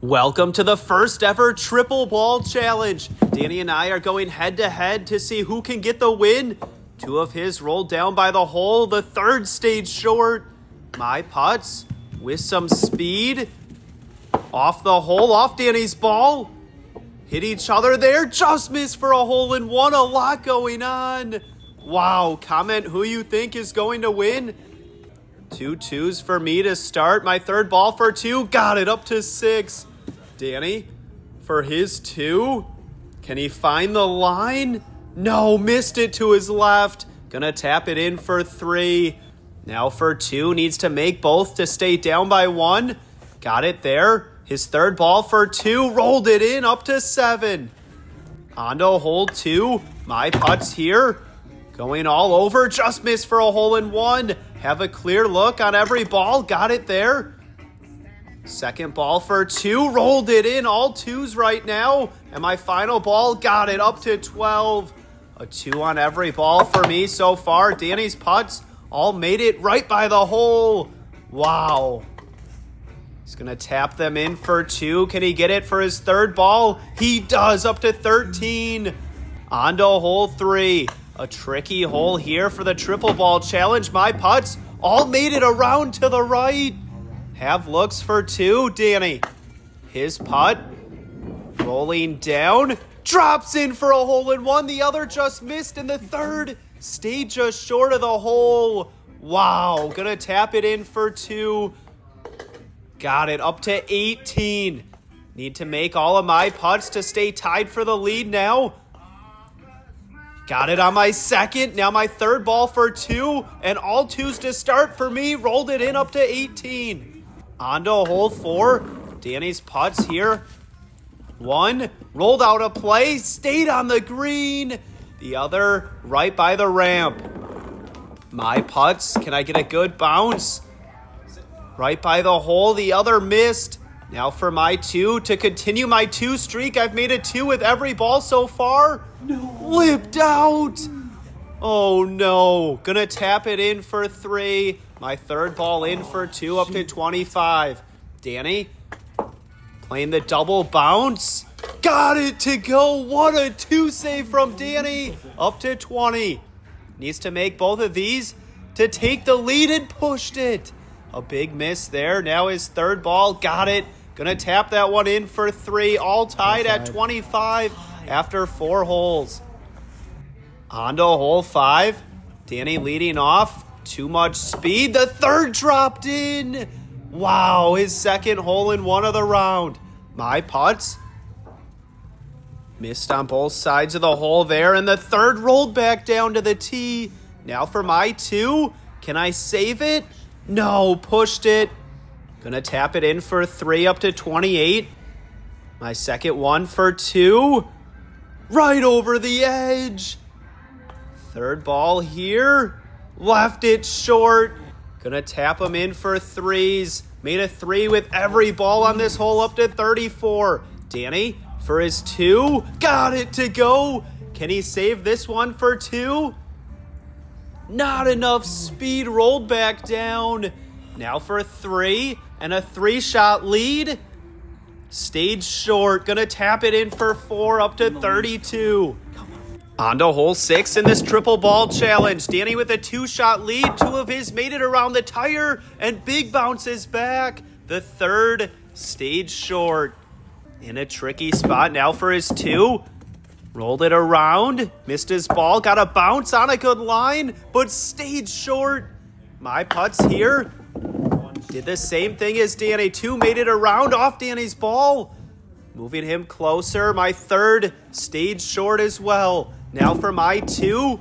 Welcome to the first ever triple ball challenge. Danny and I are going head to head to see who can get the win. Two of his rolled down by the hole, the third stage short. My putts with some speed. Off the hole, off Danny's ball. Hit each other there, just missed for a hole in one, a lot going on. Wow, comment who you think is going to win. 2 twos for me to start. My third ball for two, got it up to 6. Danny for his 2. Can he find the line? No, missed it to his left. Gonna tap it in for 3. Now for 2, needs to make both to stay down by 1. Got it there. His third ball for 2, rolled it in up to 7. On to hole 2. My putts here. Going all over, just missed for a hole in 1. Have a clear look on every ball, got it there. Second ball for 2, rolled it in, all 2s right now. And my final ball, got it up to 12. A 2 on every ball for me so far. Danny's putts all made it right by the hole. Wow. He's going to tap them in for 2. Can he get it for his third ball? He does, up to 13. On to hole 3. A tricky hole here for the triple ball challenge. My putts all made it around to the right. Have looks for 2, Danny. His putt, rolling down, drops in for a hole in 1. The other just missed, and the third stayed just short of the hole. Wow, gonna tap it in for 2. Got it up to 18. Need to make all of my putts to stay tied for the lead now. Got it on my second. Now my third ball for 2, and all 2s to start for me. Rolled it in up to 18. On to hole 4. Danny's putts here. 1, rolled out a play, stayed on the green. The other right by the ramp. My putts, can I get a good bounce? Right by the hole, the other missed. Now for my 2 to continue my 2 streak. I've made a 2 with every ball so far. No. Lipped out. Oh no. Gonna tap it in for 3. My third ball in for 2, up to 25. Danny playing the double bounce. Got it to go. What a 2 save from Danny. Up to 20. Needs to make both of these to take the lead, and pushed it. A big miss there. Now his third ball, got it. Gonna tap that one in for 3. All tied at 25 after 4 holes. On to hole 5. Danny leading off. Too much speed. The third dropped in. Wow, his second hole in 1 of the round. My putts missed on both sides of the hole there, and the third rolled back down to the tee. Now for my 2. Can I save it? No, pushed it. Gonna tap it in for 3, up to 28. My second one for 2. Right over the edge. Third ball here. Left it short. Gonna tap him in for 3s. Made a 3 with every ball on this hole, up to 34. Danny for his 2. Got it to go. Can he save this one for 2? Not enough speed, rolled back down. Now for 3, and a 3-shot lead. Stayed short. Gonna tap it in for 4, up to 32. On to hole 6 in this triple ball challenge. Danny with a 2-shot lead. 2 of his made it around the tire, and big bounces back. The third stayed short. In a tricky spot now for his 2. Rolled it around. Missed his ball. Got a bounce on a good line, but stayed short. My putts here. Did the same thing as Danny. 2 made it around off Danny's ball. Moving him closer. My third stayed short as well. Now for my 2.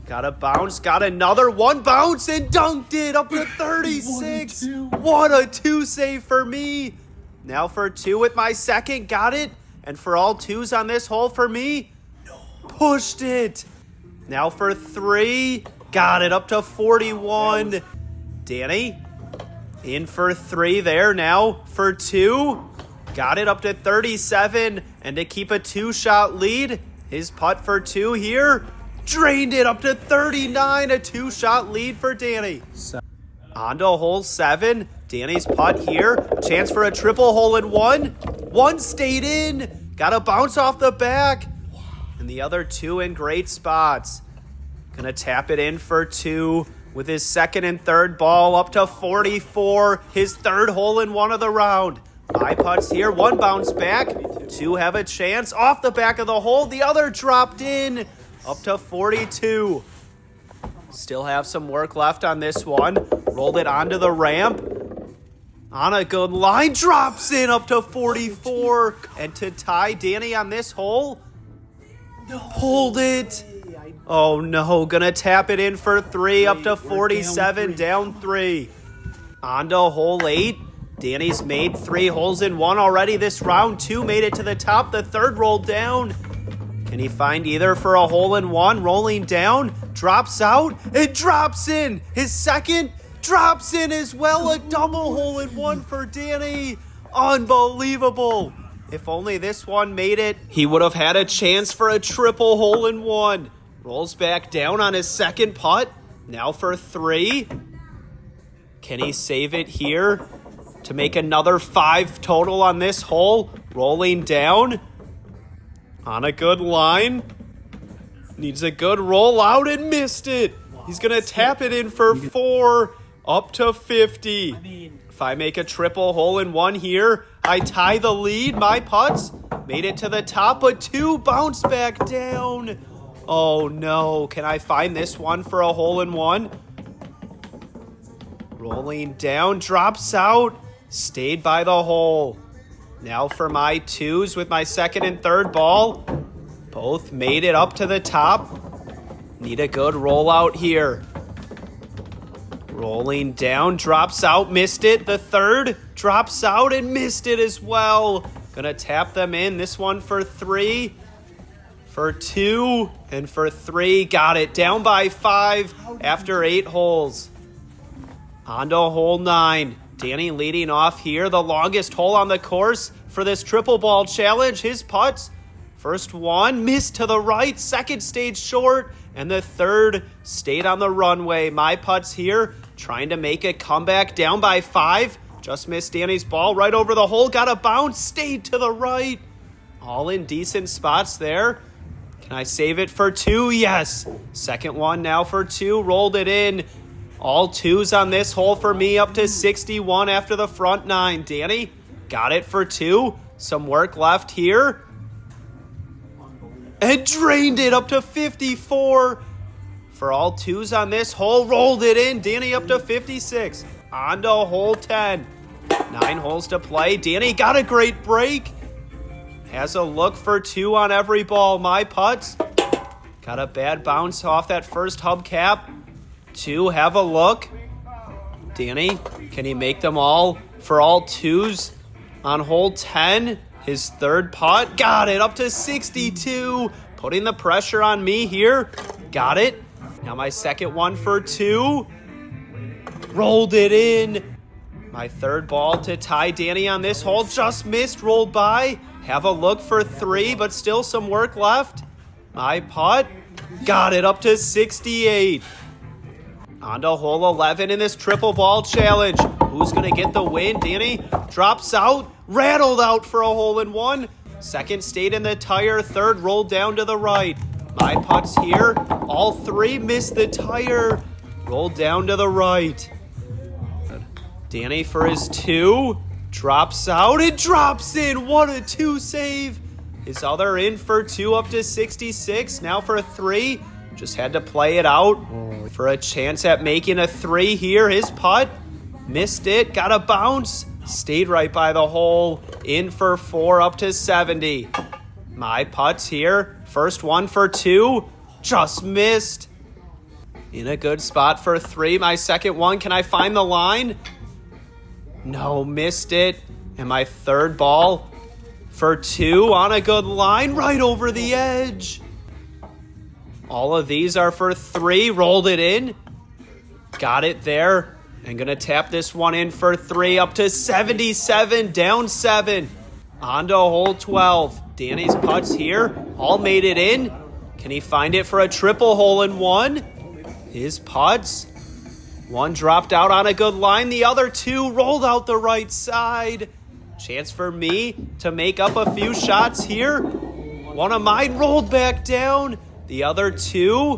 Got a bounce. Got another 1 bounce, and dunked it up to 36. What a 2 save for me. Now for 2 with my second. Got it. And for all 2s on this hole for me. Pushed it. Now for 3. Got it up to 41. Danny in for 3 there. Now for 2. Got it up to 37. And to keep a 2-shot lead, his putt for 2 here. Drained it up to 39. A 2-shot lead for Danny. On to hole 7. Danny's putt here. Chance for a triple hole in one. One stayed in. Got to bounce off the back. And the other two in great spots. Gonna tap it in for two with his second and third ball up to 44. His third hole in one of the round. My putts here. One bounce back. Two have a chance. Off the back of the hole. The other dropped in. Up to 42. Still have some work left on this one. Rolled it onto the ramp. On a good line. Drops in up to 44. And to tie Danny on this hole. Hold it. Oh no. Gonna tap it in for three. Up to 47. Down three. On to hole 8. Danny's made 3 holes in one already this round. 2 made it to the top. The third rolled down. Can he find either for a hole in one? Rolling down. Drops out. It drops in. His second drops in as well. A double hole in one for Danny. Unbelievable. If only this one made it, he would have had a chance for a triple hole in one. Rolls back down on his second putt. Now for 3. Can he save it here to make another 5 total on this hole? Rolling down. On a good line. Needs a good roll out and missed it. He's going to tap it in for 4. Up to 50. If I make a triple hole in one here, I tie the lead. My putts made it to the top, but 2 bounce back down. Oh no. Can I find this one for a hole in one? Rolling down. Drops out. Stayed by the hole. Now for my 2s with my second and third ball. Both made it up to the top. Need a good rollout here. Rolling down, drops out, missed it. The third drops out and missed it as well. Gonna tap them in. This one for 3, for 2, and for 3. Got it. Down by 5 after 8 holes. On to hole 9. Danny leading off here, the longest hole on the course for this triple ball challenge. His putts, first one missed to the right, second stayed short, and the third stayed on the runway. My putts here, trying to make a comeback, down by 5. Just missed Danny's ball right over the hole, got a bounce, stayed to the right. All in decent spots there. Can I save it for 2? Yes. Second one now for 2, rolled it in. All 2s on this hole for me, up to 61 after the front 9. Danny got it for 2. Some work left here. And drained it up to 54. For all 2s on this hole, rolled it in. Danny up to 56. On to hole 10. 9 holes to play. Danny got a great break. Has a look for 2 on every ball. My putts. Got a bad bounce off that first hubcap. 2, have a look. Danny, can he make them all for all 2s on hole 10? His third putt, got it, up to 62. Putting the pressure on me here. Got it. Now my second one for 2. Rolled it in. My third ball to tie Danny on this hole. Just missed, rolled by. Have a look for 3, but still some work left. My putt, got it, up to 68. On to hole 11 in this triple ball challenge. Who's going to get the win? Danny drops out, rattled out for a hole in one. Second stayed in the tire, third rolled down to the right. My putts here, all 3 missed the tire, rolled down to the right. Danny for his 2, drops out, it drops in. What a 2 save. His other in for 2, up to 66. Now for a 3. Just had to play it out for a chance at making a 3 here. His putt, missed it, got a bounce, stayed right by the hole, in for 4, up to 70. My putts here, first one for 2, just missed. In a good spot for 3, my second one, can I find the line? No, missed it. And my third ball for 2, on a good line, right over the edge. All of these are for 3. Rolled it in. Got it there. And going to tap this one in for 3. Up to 77. Down 7. On to hole 12. Danny's putts here. All made it in. Can he find it for a triple hole in one? His putts One dropped out on a good line. The other two rolled out the right side. Chance for me to make up a few shots here. One of mine rolled back down. The other two.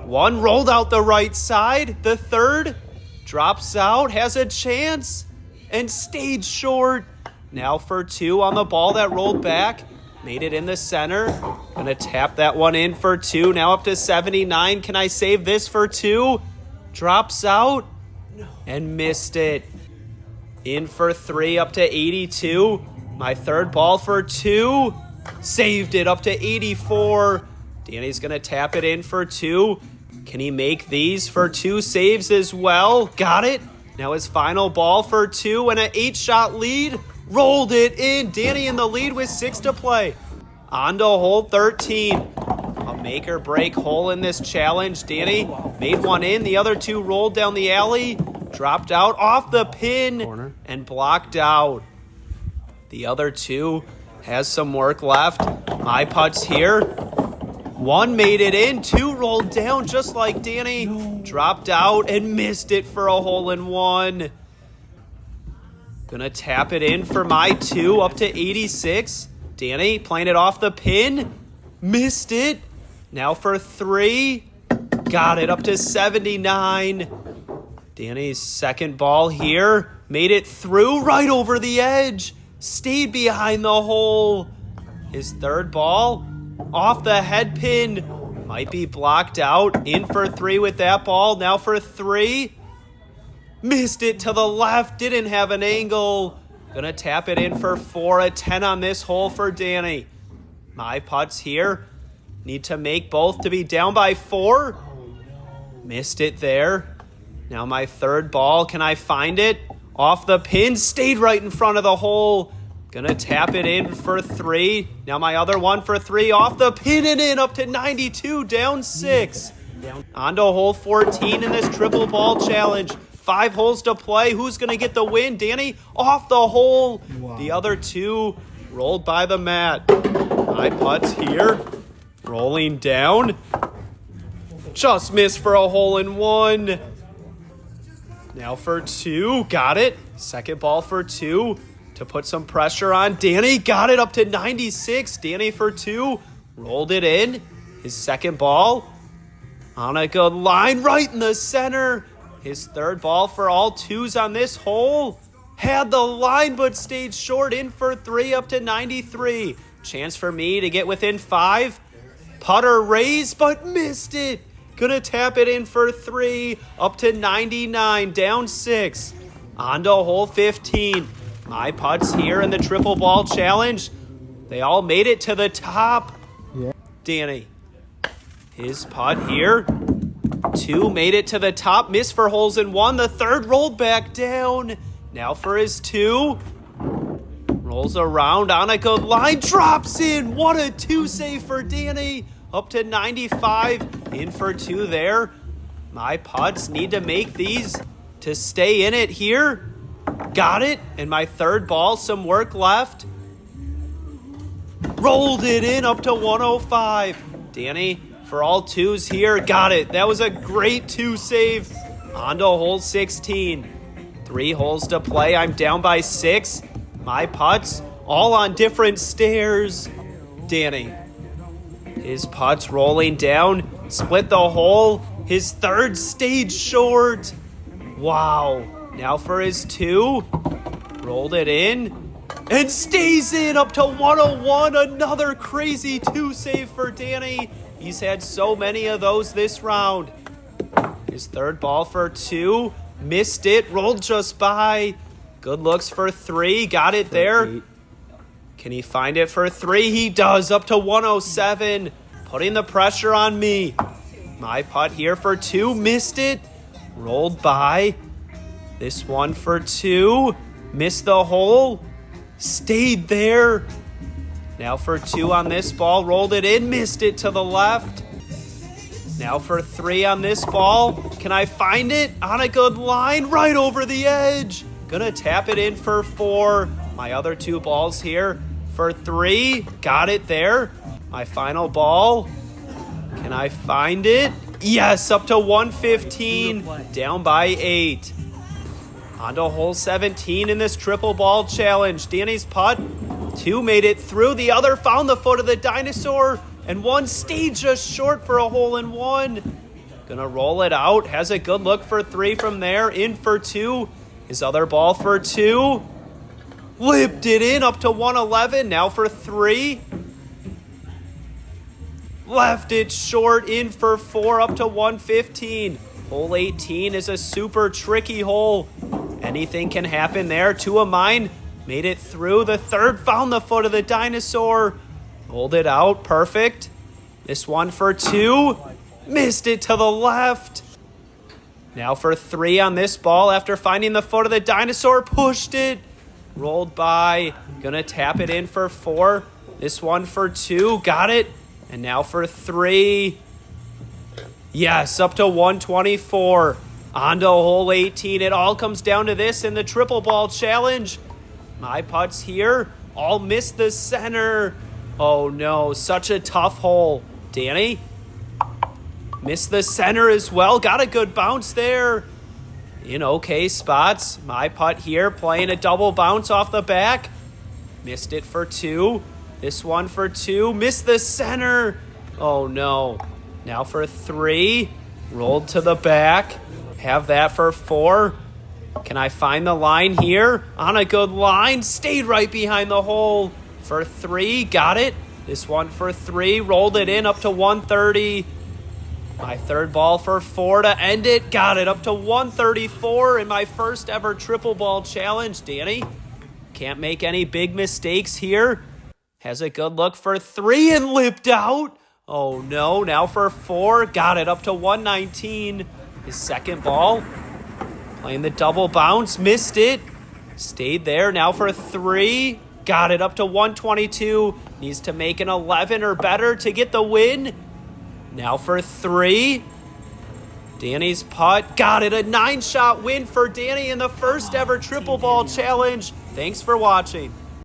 One rolled out the right side. The third drops out, has a chance, and stayed short. Now for two on the ball that rolled back. Made it in the center. Gonna tap that one in for two. Now up to 79. Can I save this for two? Drops out and missed it. In for three, up to 82. My third ball for two. Saved it up to 84. Danny's going to tap it in for two. Can he make these for two saves as well? Got it. Now his final ball for two and an 8-shot lead. Rolled it in. Danny in the lead with 6 to play. On to hole 13. A make or break hole in this challenge. Danny made one in. The other two rolled down the alley. Dropped out off the pin and blocked out. The other two has some work left. My putts here. One made it in. Two rolled down just like Danny. Dropped out and missed it for a hole in one. Gonna tap it in for my two up to 86. Danny playing it off the pin. Missed it. Now for three. Got it up to 79. Danny's second ball here. Made it through right over the edge. Stayed behind the hole. His third ball off the head pin. Might be blocked out. In for three with that ball. Now for three. Missed it to the left. Didn't have an angle. Gonna tap it in for four. A 10 on this hole for Danny. My putts here. Need to make both to be down by 4. Missed it there. Now my third ball. Can I find it? Off the pin. Stayed right in front of the hole. Gonna tap it in for 3. Now my other one for 3. Off the pin and in up to 92. Down 6. On to hole 14 in this triple ball challenge. 5 holes to play. Who's going to get the win? Danny off the hole. Wow. The other two rolled by the mat. My putts here. Rolling down. Just missed for a hole in one. Now for 2. Got it. Second ball for 2 to put some pressure on. Danny got it up to 96. Danny for 2. Rolled it in. His second ball on a good line right in the center. His third ball for all 2s on this hole. Had the line but stayed short. In for 3 up to 93. Chance for me to get within 5. Putter raised but missed it. Gonna tap it in for 3 up to 99. Down 6. On to hole 15. My putts here in the triple ball challenge. They all made it to the top. Yeah. Danny. His putt here. 2 made it to the top. Missed for holes in 1. The third rolled back down. Now for his 2. Rolls around on a good line. Drops in. What a 2 save for Danny. Up to 95. In for 2 there. My putts need to make these to stay in it here. Got it. And my third ball, some work left. Rolled it in up to 105. Danny for all 2s here. Got it. That was a great 2 save. On to hole 16. 3 holes to play. I'm down by 6. My putts all on different stairs. Danny. His putts rolling down. Split the hole. His third stayed short. Wow. Now for his 2. Rolled it in. And stays in up to 101. Another crazy 2 save for Danny. He's had so many of those this round. His third ball for 2. Missed it. Rolled just by. Good looks for 3. Got it there. Can he find it for 3? He does. Up to 107. Putting the pressure on me. My putt here for 2. Missed it. Rolled by. This one for 2. Missed the hole. Stayed there. Now for 2 on this ball. Rolled it in. Missed it to the left. Now for 3 on this ball. Can I find it? On a good line. Right over the edge. Gonna tap it in for 4. My other 2 balls here for 3. Got it there. My final ball. Can I find it? Yes, up to 115, down by 8. On to hole 17 in this triple ball challenge. Danny's putt, 2 made it through. The other found the foot of the dinosaur, and 1 stayed just short for a hole in 1. Gonna roll it out, has a good look for 3 from there, in for 2. His other ball for 2. Whipped it in up to 111, now for 3. Left it short, in for 4, up to 115. Hole 18 is a super tricky hole. Anything can happen there. 2 of mine made it through. The third found the foot of the dinosaur. Rolled it out, perfect. This one for 2. Missed it to the left. Now for 3 on this ball after finding the foot of the dinosaur. Pushed it. Rolled by. Gonna tap it in for 4. This one for 2. Got it. And now for 3. Yes, up to 124. On to hole 18. It all comes down to this in the triple ball challenge. My putts here all missed the center. Oh no, such a tough hole. Danny? Missed the center as well. Got a good bounce there. In okay spots. My putt here playing a double bounce off the back. Missed it for 2. This one for 2. Missed the center. Oh no. Now for 3. Rolled to the back. Have that for 4. Can I find the line here? On a good line. Stayed right behind the hole. For 3. Got it. This one for 3. Rolled it in up to 130. My third ball for 4 to end it. Got it up to 134 in my first ever triple ball challenge. Danny can't make any big mistakes here. Has a good look for 3 and lipped out. Oh no, now for 4. Got it up to 119. His second ball. Playing the double bounce. Missed it. Stayed there. Now for 3. Got it up to 122. Needs to make an 11 or better to get the win. Now for 3. Danny's putt. Got it. A 9-shot win for Danny in the first ever triple ball challenge. Thanks for watching.